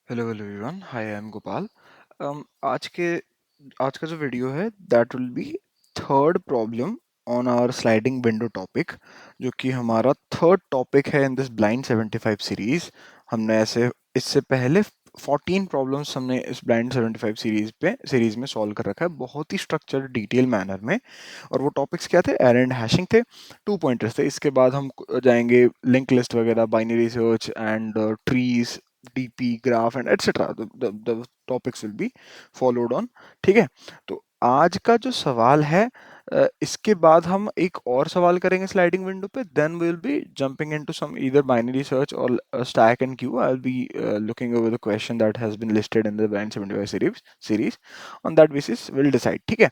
Hello hello everyone, hi I am Gopal. आज का जो वीडियो है that will be third problem on our sliding window topic, जो कि हमारा थर्ड टॉपिक है इन दिस ब्लाइंड 75 सीरीज। हमने ऐसे इससे पहले 14 प्रॉब्लम्स हमने इस ब्लाइंड 75 सीरीज में सॉल्व कर रखा है, बहुत ही स्ट्रक्चर्ड डिटेल मैनर में। और वो टॉपिक्स क्या थे? एरे एंड हैशिंग थे, 2 पॉइंटर्स थे। इसके बाद हम जाएंगे लिंक लिस्ट वगैरह, binary search and trees, DP, graph and etc. The topics will be followed on। ठीक है, तो आज का जो सवाल है, इसके बाद हम एक और सवाल करेंगे स्लाइडिंग विंडो पे, then we will be jumping into some either binary search और stack and queue. I will be looking over the question that has been listed in the blind 75 series. On that basis will decide. ठीक है,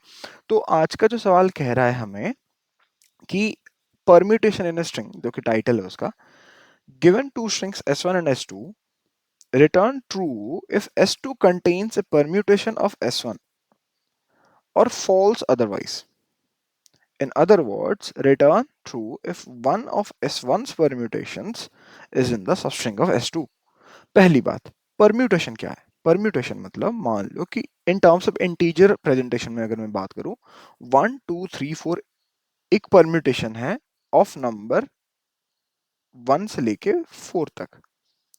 तो आज का जो सवाल कह रहा है हमें कि परम्यूटेशन इन a string, जो कि टाइटल है उसका, given two strings s1 and s2, return true if S2 contains a permutation of S1 or false otherwise. In other words, return true if one of S1's permutations is in the substring of S2. पहली बात, permutation क्या है? permutation मतलब मान लो कि in terms of integer presentation में अगर मैं बात करूं, 1 2 3 4 एक permutation है of number 1 से लेके 4 तक।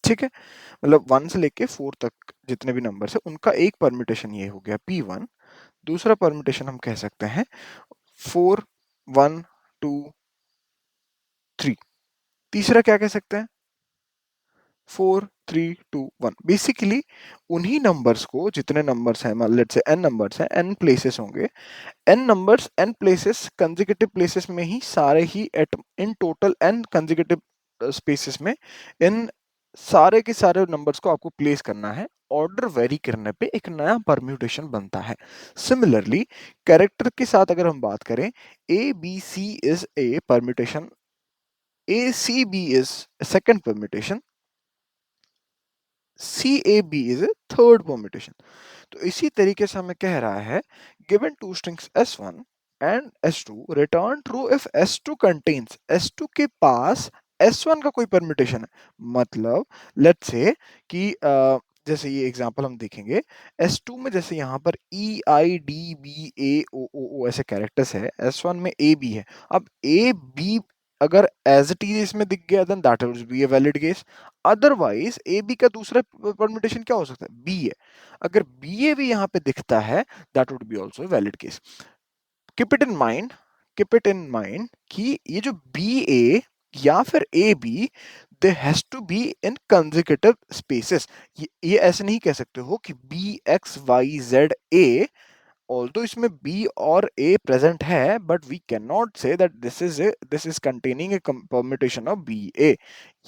ठीक है, मतलब 1 से लेके 4 तक जितने भी नंबर्स है उनका एक परम्यूटेशन ये हो गया P1। दूसरा परम्यूटेशन हम कह सकते हैं 4 1 2 3। तीसरा क्या कह सकते हैं? 4 3 2 1। बेसिकली उन्हीं नंबर्स को, जितने नंबर्स हैं, मान लेट्स से n नंबर्स हैं, n प्लेसेस होंगे, n numbers n places consecutive places में ही सारे ही at in total n consecutive spaces में इन सारे के सारे नंबर्स को आपको प्लेस करना है। ऑर्डर वेरी करने पे एक नया परम्यूटेशन बनता है। सिमिलरली कैरेक्टर के साथ अगर हम बात करें, A B C is a permutation, A C B is second permutation, C A B is a third permutation. तो इसी तरीके से हमें कह रहा है given two strings S1 and S2, return true if S2 contains, S2 के पास S1 का कोई परम्यूटेशन है। मतलब लेट्स से कि जैसे ये एग्जांपल हम देखेंगे, S2 में जैसे यहाँ पर EIDBAOOO ऐसे कैरेक्टर्स है, S1 में AB है। अब AB अगर एज इट इज इसमें दिख गया then that will be a valid case. Otherwise A B का दूसरा परम्यूटेशन क्या हो सकता है? बी है। अगर बी ए भी यहाँ पे दिखता है that would be also valid case. Keep it in mind, keep it in mind कि ये जो बी ए या फिर A B, they has to be in consecutive spaces. ये ऐसे नहीं कह सकते हो कि B X Y Z A, although इसमें B और A present है, but we cannot say that this is containing a permutation of BA।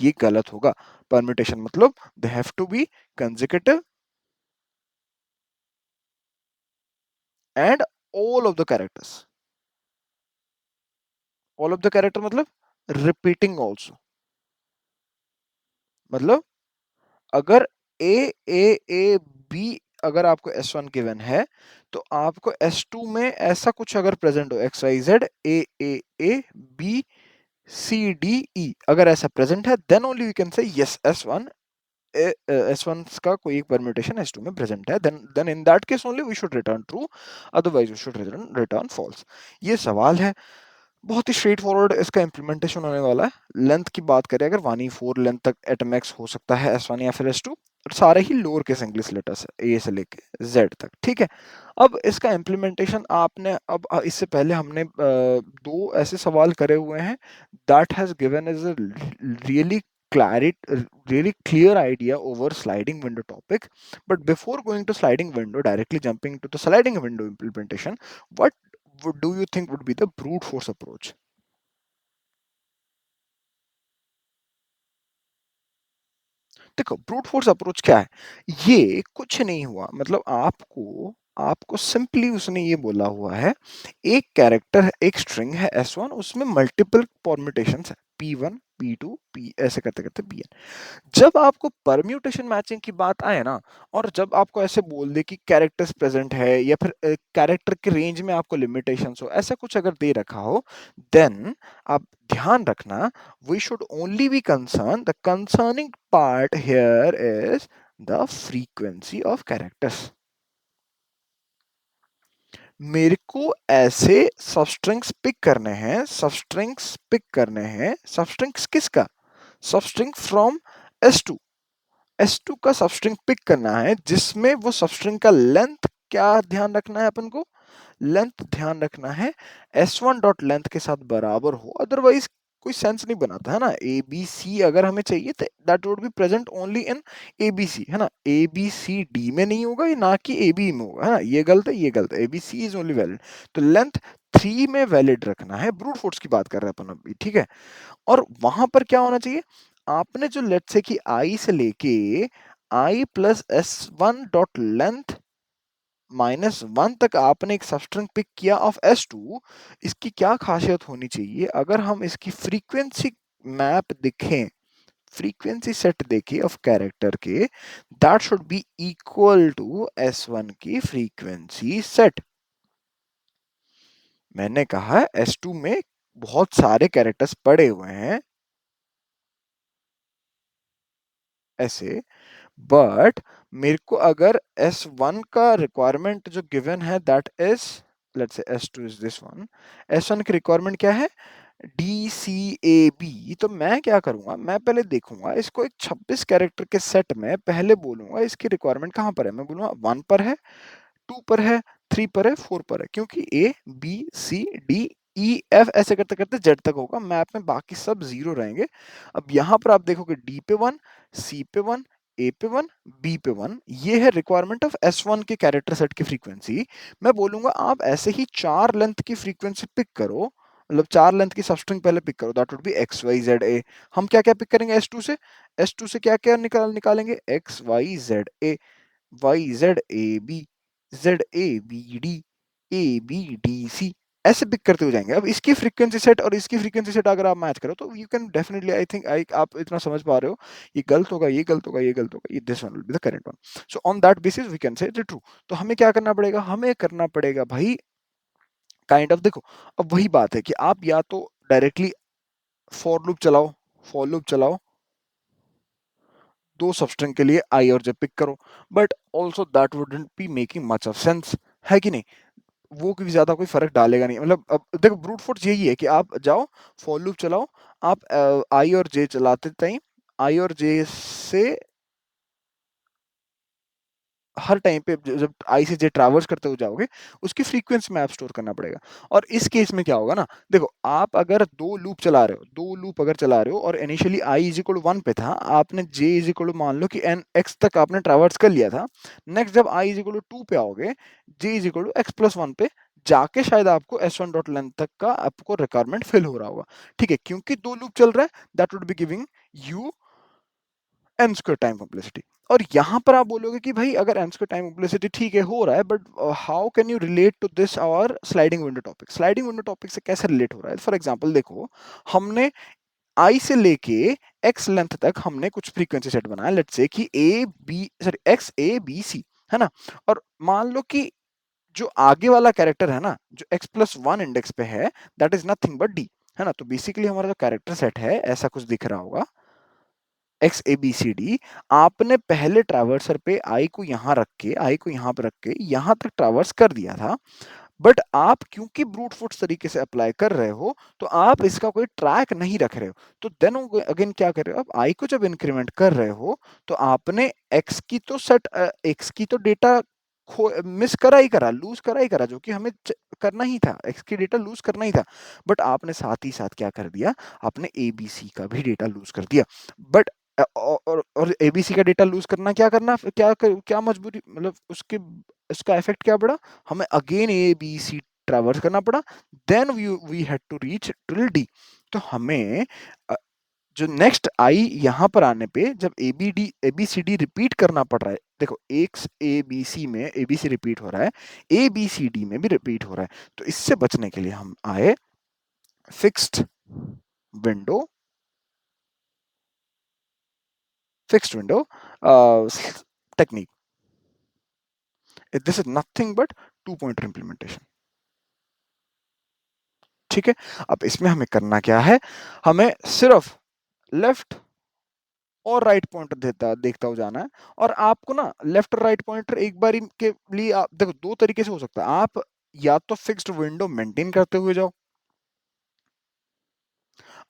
ये गलत होगा। permutation मतलब they have to be consecutive and all of the characters, all of the character मतलब repeating also। मतलब अगर A A A B अगर आपको S1 given है, तो आपको S2 में ऐसा कुछ अगर प्रेजेंट हो, X Y Z A A A B C D E, अगर ऐसा प्रेजेंट है then only we can say yes S1 का कोई एक परम्यूटेशन S2 में प्रेजेंट है, then in that case only we should return true, otherwise we should return false. ये सवाल है, बहुत ही स्ट्रेट फॉरवर्ड इसका इम्प्लीमेंटेशन होने वाला है। लेंथ की बात करें अगर 1/4 लेंथ तक एट मैक्स हो सकता है S1 या फिर S2, और सारे ही लोअर केस इंग्लिश लेटर्स है ए से लेके जेड तक। ठीक है, अब इसका इम्प्लीमेंटेशन आपने अब इससे पहले हमने दो ऐसे सवाल करे हुए हैं that has given is a really clarity, really clear idea over sliding window topic। But before going to sliding window, directly jumping to the sliding window implementation, what do you think would be the brute force approach? देखो brute force approach क्या है? ये कुछ नहीं हुआ, मतलब आपको आपको सिंपली उसने ये बोला हुआ है, एक कैरेक्टर एक स्ट्रिंग है S1, उसमें मल्टीपल परम्यूटेशंस है P1 P2 P ऐसे करते करते Pn। जब आपको परम्यूटेशन मैचिंग की बात आए ना, और जब आपको ऐसे बोल दे कि कैरेक्टर्स प्रेजेंट है या फिर कैरेक्टर के रेंज में आपको लिमिटेशंस हो, ऐसा कुछ अगर दे रखा हो, देन आप ध्यान रखना, we should only be concerned, the concerning part here is the frequency of characters. मेरे को ऐसे सबस्ट्रिंग्स पिक करने हैं, सबस्ट्रिंग्स पिक करने हैं। सबस्ट्रिंग्स किसका? Substring from S2। S2 का सबस्ट्रिंग पिक करना है जिसमें वो सबस्ट्रिंग का लेंथ क्या ध्यान रखना है अपन को? लेंथ ध्यान रखना है S1 डॉट लेंथ के साथ बराबर हो, अदरवाइज कोई सेंस नहीं बनाता है ना। ए बी सी अगर हमें चाहिए तो that would be present only in A B C, है ना। ए बी सी डी में नहीं होगा, ये ना कि ए बी में होगा, है ना। ये गलत है, ये गलत है। A B C is only valid. तो लेंथ 3 में वैलिड रखना है। ब्रूट फोर्स की बात कर रहे हैं अपन अभी, ठीक है। और वहां पर क्या होना चाहिए? आपने जो लेट से कि आई से लेके i plus s one dot length -1 तक आपने एक सबस्ट्रिंग पिक किया ऑफ S2। इसकी क्या खासियत होनी चाहिए? अगर हम इसकी फ्रीक्वेंसी मैप देखें, फ्रीक्वेंसी सेट देखें ऑफ कैरेक्टर के, that should be equal to S1 की फ्रीक्वेंसी सेट। मैंने कहा S2 में बहुत सारे कैरेक्टर्स पड़े हुए हैं ऐसे, बट मेरे को अगर S1 का रिक्वायरमेंट जो गिवन है that is, let's say S2 is this one. S1 की रिक्वायरमेंट क्या है? DCAB। तो मैं क्या करूंगा, मैं पहले देखूंगा इसको एक 26 कैरेक्टर के सेट में, पहले बोलूंगा इसकी रिक्वायरमेंट कहां पर है। मैं बोलूंगा 1 पर है, 2 पर है, 3 पर है, 4 पर है, क्योंकि A B C D E F ऐसे करते करते जेड तक होगा मैप में, बाकी सब जीरो रहेंगे। अब यहाँ पर आप देखोगे डी पे 1, सी पे 1, ए पे 1, बी पे 1, ये है रिक्वायरमेंट ऑफ S1 के कैरेक्टर सेट की फ्रीक्वेंसी। मैं बोलूंगा आप ऐसे ही 4 लेंथ की फ्रीक्वेंसी पिक करो, मतलब 4 लेंथ की सबस्ट्रिंग पहले पिक करो, दैट वुड बी XYZA। हम क्या क्या पिक करेंगे S2 से? S2 से क्या क्या निकालेंगे? XYZA, Y Z A B, Z A B D, A B D C, ऐसे पिक करते हो जाएंगे। अब इसकी फ्रीक्वेंसी सेट और इसकी फ्रीक्वेंसी सेट अगर आप मैच करो तो you can definitely, I think I आप इतना समझ पा रहे हो, ये गलत होगा, ये गलत होगा, ये गलत होगा, ये this one will be the correct one. So on that basis we can say it true. तो हमें क्या करना पड़ेगा? हमें करना पड़ेगा भाई काइंड ऑफ, देखो अब वही बात है कि आप या तो डायरेक्टली फॉर लूप चलाओ, फॉर लूप चलाओ, दो सबस्ट्रिंग के लिए आई और जे पिक करो, but also that wouldn't be making much of sense, है कि नहीं? वो कोई ज्यादा कोई फर्क डालेगा नहीं। मतलब अब देखो ब्रूट फोर्स यही है कि आप जाओ, फॉर लूप चलाओ, आप आई और जे चलाते टाइम आई और जे से हर टाइम पे जब आई से जे ट्रैवर्स करते हुए जाओगे, उसकी फ्रीक्वेंसी में आप स्टोर करना पड़ेगा। और इस केस में क्या होगा ना, देखो आप अगर दो लूप चला रहे हो, दो लूप अगर चला रहे हो और initially I is equal to 1 पे था, आपने जे इज इक्वल टू मान लो कि एन एक्स तक आपने ट्रैवर्स कर लिया था। नेक्स्ट जब आई इज इक्वल टू 2 पे आओगे, j is equal to x plus 1 पे जाके शायद आपको S1 डॉट लेंथ तक का आपको रिक्वायरमेंट फिल हो रहा होगा। ठीक है, क्योंकि दो लूप चल रहा है, that would be giving you N square time complexity. और यहां पर आप बोलोगे कि भाई अगर एन स्क्वायर टाइम कॉम्प्लेक्सिटी ठीक है हो रहा है, but how can you relate to this our sliding window topic? Sliding window topic से कैसे रिलेट हो रहा है? फॉर एग्जांपल देखो, हमने आई से लेके एक्स लेंथ तक हमने कुछ फ्रीक्वेंसी सेट बनाया, लेट्स से कि A B sorry X A B C, है ना। और मान लो कि जो आगे वाला कैरेक्टर है ना, जो एक्स प्लस 1 इंडेक्स पे है, that is nothing but D, है ना। तो बेसिकली हमारा जो कैरेक्टर सेट है ऐसा कुछ दिख रहा होगा, X A B C D. आपने पहले ट्रैवर्सर पे आई को यहां रख के, आई को यहां पे रख के यहां तक ट्रैवर्स कर दिया था, बट आप क्योंकि ब्रूट फोर्स तरीके से अप्लाई कर रहे हो, तो आप इसका कोई ट्रैक नहीं रख रहे हो। तो देन अगेन क्या कर रहे हो? आप आई को जब इंक्रीमेंट कर रहे हो, तो आपने एक्स की तो सेट, एक्स की तो डेटा मिस करा ही करा, लूज करा ही करा, जो कि हमें करना ही था, एक्स की डेटा लूज करना ही था। बट आपने साथ ही साथ क्या कर दिया? आपने एबीसी का भी डेटा लूज कर दिया। बट और एबीसी का डेटा लूज करना क्या करना, क्या मजबूरी, मतलब उसके उसका इफेक्ट क्या पड़ा? हमें again A B C traverse करना पड़ा, then we had to reach till D. तो हमें जो नेक्स्ट आई यहां पर आने पे जब A B C D repeat करना पड़ रहा है, देखो एक्स ए बी सी में ए बी सी रिपीट हो रहा है, ए बी सी डी में भी रिपीट हो रहा है। तो इससे बचने के लिए हम आए fixed window, fixed window technique. This is nothing but two pointer implementation. ठीक है, अब इसमें हमें करना क्या है? हमें सिर्फ लेफ्ट और राइट पॉइंटर देखता हो जाना है। और आपको ना लेफ्ट और राइट पॉइंटर एक बारी के लिए आप देखो, दो तरीके से हो सकता है। आप या तो फिक्स्ड विंडो मेंटेन करते हुए जाओ।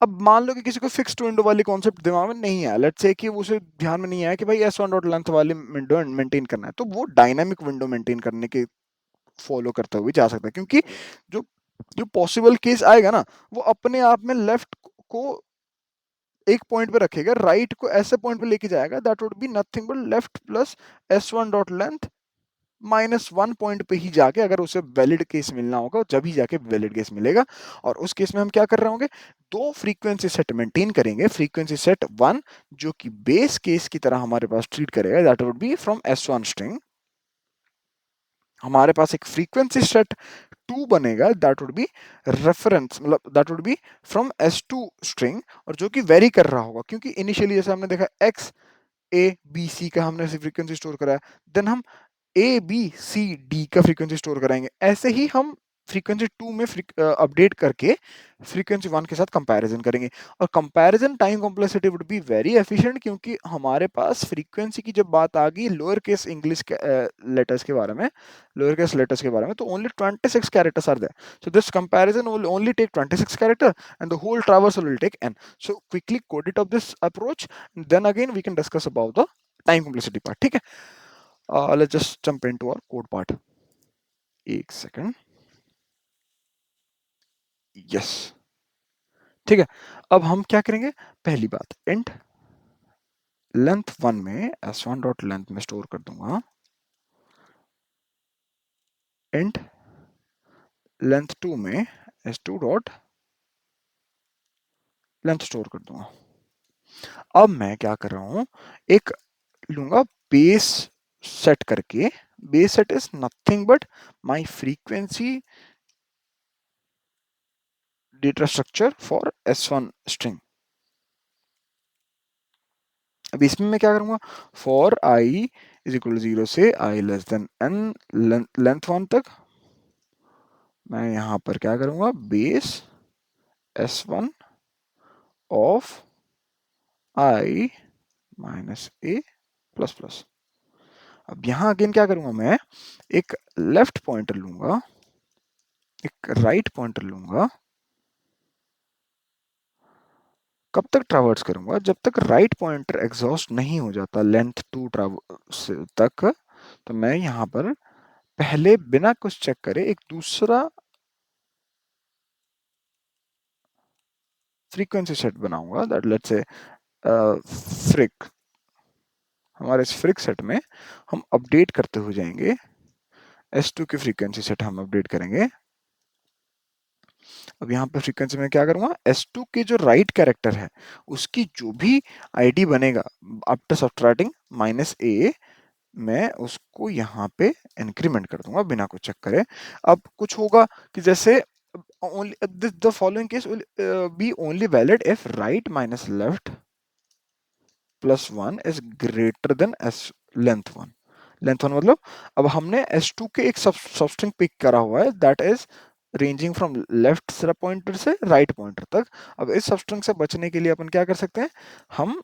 अब मान लो कि किसी को फिक्स्ड विंडो वाली कॉन्सेप्ट दिमाग में नहीं है, लेट्स से कि उसे ध्यान में नहीं आया कि भाई एस वन डॉट लेंथ वाली विंडो मेंटेन करना है, तो वो डायनामिक विंडो मेंटेन करने के फॉलो करते हुए जा सकता है। क्योंकि जो जो पॉसिबल केस आएगा ना, वो अपने आप में लेफ्ट को एक पॉइंट पे रखेगा, राइट को ऐसे पॉइंट पे लेके जाएगा that would be nothing but left plus s one dot length minus one point पे ही जाके अगर उसे वैलिड केस मिलना होगा, जब ही जाके वैलिड केस मिलेगा। और उस केस में हम क्या कर रहे होंगे, दो फ्रीक्वेंसी सेट मेंटेन करेंगे। फ्रीक्वेंसी सेट वन जो कि बेस केस की तरह हमारे पास ट्रीट करेगा, that would be from S one string. हमारे पास एक फ्रीक्वेंसी सेट टू बनेगा, दैट वुड बी रेफरेंस, मतलब that would be from S two string, और जो कि वेरी कर रहा होगा, क्योंकि इनिशियली जैसे हमने देखा एक्स ए बी सी का हमने फ्रीक्वेंसी स्टोर करा है, देन हम ए बी सी डी का फ्रीक्वेंसी स्टोर कराएंगे। ऐसे ही हम फ्रीक्वेंसी टू में अपडेट करके फ्रीक्वेंसी वन के साथ कंपैरिजन करेंगे। और comparison time complexity would be very efficient, क्योंकि हमारे पास फ्रीक्वेंसी की जब बात आ गई लोअर केस इंग्लिश के लेटर्स के बारे में, लोअर केस लेटर्स के बारे में, तो only 26 characters are there. So this comparison will only take 26 character and the whole traversal will take n. So quickly code it of this approach, then again we can discuss about the time complexity part. ठीक है, let's just jump into our code part. एक second, yes, ठीक है। अब हम क्या करेंगे, पहली बात इंट लेंथ वन में एस वन डॉट लेंथ में स्टोर कर दूंगा, इंट लेंथ टू में S to dot length store कर दूंगा। अब मैं क्या कर रहा हूं, एक लूंगा बेस सेट करके। Base set is nothing but my frequency data structure for s one string. अब इसमें मैं क्या करूंगा, फॉर आई इज इक्वल जीरो zero i less than n length one तक, मैं यहां पर क्या करूंगा, base s one of i minus a plus plus. अब यहां अगेन क्या करूंगा, मैं एक लेफ्ट पॉइंटर लूंगा, एक राइट पॉइंटर लूंगा। कब तक ट्रावर्स करूंगा, जब तक राइट पॉइंटर एग्जॉस्ट नहीं हो जाता लेंथ टू तक। तो मैं यहां पर पहले बिना कुछ चेक करे एक दूसरा फ्रीक्वेंसी सेट बनाऊंगा, दैट लेट्स से फ्रिक। हमारे इस फ्रिक सेट में हम अपडेट करते हुए जाएंगे, S2 की फ्रीक्वेंसी सेट हम अपडेट करेंगे। अब यहाँ पे फ्रीक्वेंसी में क्या करूंगा, S2 के जो राइट कैरेक्टर है उसकी जो भी आईडी बनेगा आफ्टर सब्ट्रैक्टिंग माइनस ए, मैं उसको यहाँ पे इंक्रीमेंट कर दूंगा बिना कुछ चेक करे। अब कुछ होगा कि जैसे only the following case will be only valid if right minus left plus one is greater than S length one. Length one मतलब अब हमने S2 के एक सबस्ट्रिंग पिक करा हुआ है that is ranging from left pointer से write pointer तक। अब इस सबस्ट्रिंग से बचने के लिए अपन क्या कर सकते हैं, हम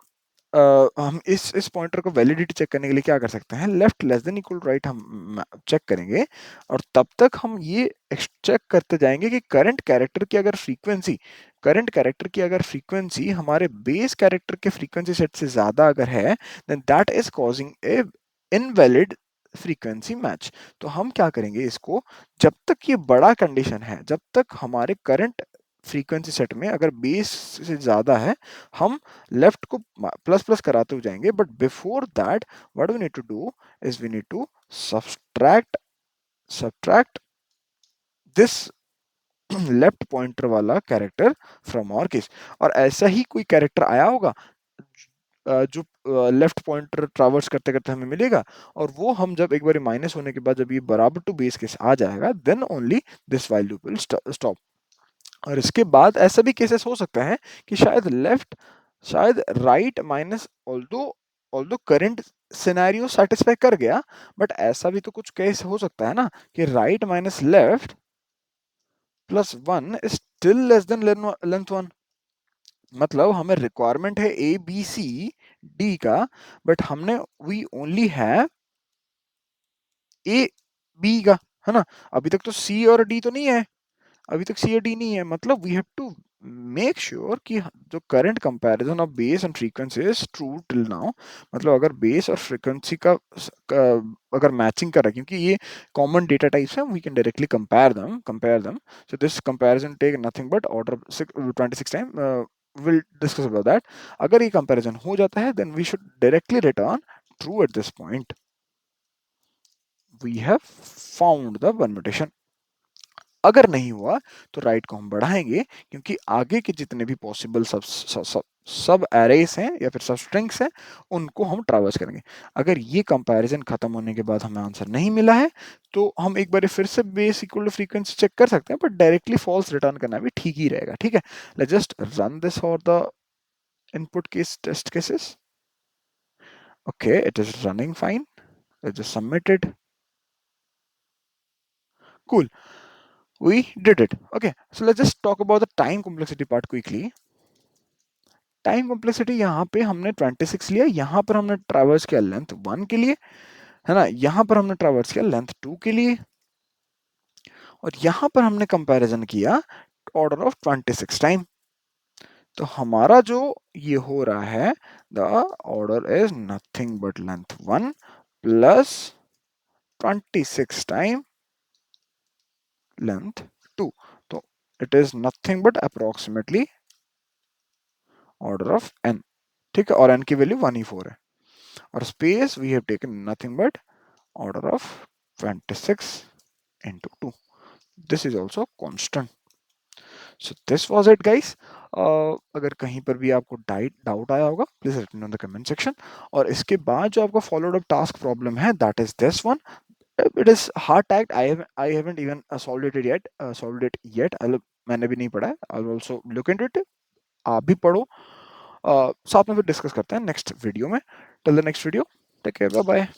हम इस पॉइंटर को वैलिडिटी चेक करने के लिए क्या कर सकते हैं, left less than equal right हम चेक करेंगे। और तब तक हम ये चेक करते जाएंगे कि करंट कैरेक्टर की अगर फ्रीक्वेंसी हमारे बेस कैरेक्टर के फ्रीक्वेंसी सेट से ज्यादा अगर है, then that is causing a invalid frequency match. तो हम क्या करेंगे इसको, जब तक ये बड़ा कंडीशन है, जब तक हमारे करंट फ्रीक्वेंसी सेट में अगर बेस से ज्यादा है, हम लेफ्ट को प्लस प्लस कराते हुए जाएंगे। But before that what we need to do is we need to subtract subtract this left pointer वाला कैरेक्टर फ्रॉम आवर केस। और ऐसा ही कोई कैरेक्टर आया होगा जो लेफ्ट पॉइंटर ट्रावर्स करते करते हमें मिलेगा, और वो हम जब एक बार माइनस होने के बाद जब ये बराबर टू बेस केस आ जाएगा, then only this while loop will stop. और इसके बाद ऐसा भी केसेस हो सकता है कि शायद right minus although although current scenario satisfy कर गया, बट ऐसा भी तो कुछ केस हो सकता है ना कि right minus left plus one is still less than length one. मतलब हमें रिक्वायरमेंट है ए बी सी, डी का, बट हमने वी ओनली है ए बी का, है ना। अभी तक तो सी और डी तो नहीं है, अभी तक सी और डी नहीं है, मतलब we have to make sure कि जो current comparison of base and frequency is true till now, मतलब अगर बेस और फ्रीक्वेंसी अगर मैचिंग कर रहा है, क्योंकि ये कॉमन डेटा टाइप्स हैं, we can directly compare them. So this comparison take nothing but order 26 time, will discuss about that. अगर ये कंपैरिजन हो जाता है then we should directly return true at this point, we have found the permutation. अगर नहीं हुआ तो right को हम बढ़ाएंगे, क्योंकि आगे के जितने भी पॉसिबल सब एरेस हैं या फिर सब स्ट्रिंग्स हैं उनको हम ट्रैवर्स करेंगे। अगर ये कंपैरिजन खत्म होने के बाद हमें आंसर नहीं मिला है तो हम एक बार फिर से base equal to frequency check कर सकते हैं, बट डायरेक्टली फॉल्स रिटर्न करना भी ठीक ही रहेगा। ठीक है, let's just run this for the input case test cases. Okay, it is running fine, let's just submit it. Cool, we did it. Okay, so let's just talk about the time complexity part quickly. Time complexity यहाँ पे हमने 26 लिया, यहाँ पर हमने traverse किया length 1 के लिए, है ना, यहाँ पर हमने ट्रैवर्स किया लेंथ 2 के लिए, और यहाँ पर हमने कंपैरिजन किया ऑर्डर ऑफ 26 टाइम। तो हमारा जो ये हो रहा है, the order is nothing but length 1 plus 26 time length 2, तो it is nothing but approximately order of n। ठीक है, और n की वैल्यू 1 ही 4 है, और space we have taken nothing but order of 26 into 2. This is also constant. So this was it guys. अगर कहीं पर भी आपको डाउट आया होगा please let me know in the comment section. और इसके बाद जो आपका फॉलोड अप टास्क प्रॉब्लम है that is this one. It is hard tagged, I haven't even solved it yet. मैंने भी नहीं पढ़ा है, I will also look into it, आप भी पढ़ो। साथ में फिर डिस्कस करते हैं नेक्स्ट वीडियो में। Till the next video, take care, bye bye.